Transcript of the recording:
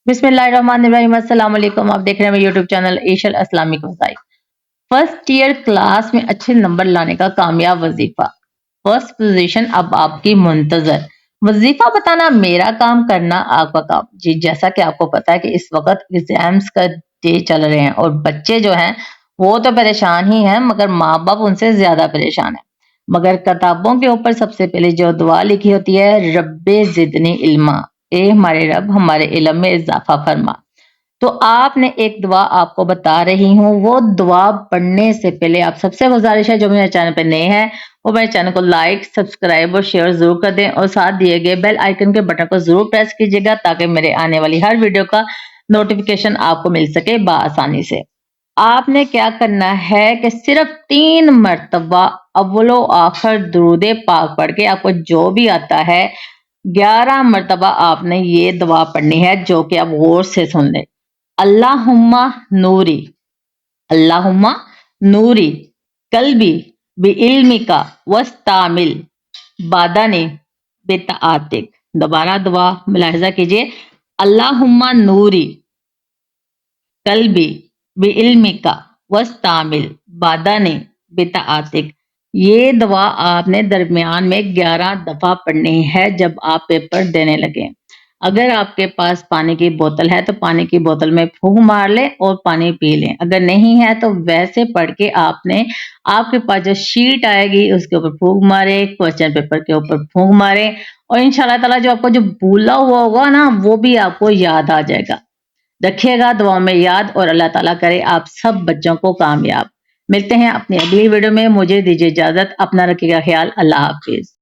बिस्मिल्लाहिर्रहमानिर्रहीम। अस्सलाम वालेकुम। आप देख रहे हैं मेरे यूट्यूब चैनल एशियल इस्लामिक वज़ाइफ। फर्स्ट ईयर क्लास में अच्छे नंबर लाने का कामयाब वजीफा, फर्स्ट पोजीशन अब आपकी मुंतजर। वजीफा बताना मेरा काम, करना आपका काम। जी, जैसा कि आपको पता है कि इस वक्त एग्जाम्स का डे चल रहे हैं और बच्चे जो हैं वो तो परेशान ही हैं, मगर माँ बाप उनसे ज्यादा परेशान है। मगर किताबों के ऊपर सबसे पहले जो दुआ लिखी होती है, रब्बे जिदनी इल्मा, ए हमारे रब हमारे इल्म में इजाफा फरमा। तो आपने एक दुआ आपको बता रही हूँ, वो दुआ पढ़ने से पहले आप सबसे गुजारिश है जो मेरे चैनल पे नए हैं वो मेरे चैनल को लाइक, सब्सक्राइब और शेयर जरूर कर दें और साथ दिए गए बेल आइकन के बटन को जरूर प्रेस कीजिएगा ताकि मेरे आने वाली हर वीडियो का नोटिफिकेशन आपको मिल सके बआसानी से। आपने क्या करना है कि सिर्फ 3 मरतबा अव्वलो आखिर दुरूदे पाक पढ़ के आपको जो भी आता है 11 मरतबा आपने ये दुआ पढ़नी है, जो कि आप गौर से सुन ले। अल्लाहुम्मा नूरी, अल्लाहुम्मा नूरी कल्बी बि इल्मिका वस्तामिल बादानी बितातिक। दोबारा दुआ मुलाहिजा कीजिए। अल्लाहुम्मा नूरी कल्बी बि इल्मिका वस्तामिल बादानी बितातिक। ये दुआ आपने दरमियान में 11 दफा पढ़नी है जब आप पेपर देने लगे। अगर आपके पास पानी की बोतल है तो पानी की बोतल में फूंक मार लें और पानी पी लें। अगर नहीं है तो वैसे पढ़ के आपने आपके पास जो शीट आएगी उसके ऊपर फूंक मारे, क्वेश्चन पेपर के ऊपर फूंक मारे और इंशाल्लाह ताला जो आपको जो भूला हुआ होगा ना वो भी आपको याद आ जाएगा। रखिएगा दुआ में याद और अल्लाह ताला करे आप सब बच्चों को कामयाब। मिलते हैं अपनी अगली वीडियो में। मुझे दीजिए इजाजत। अपना रखिएगा ख्याल। अल्लाह हाफिज।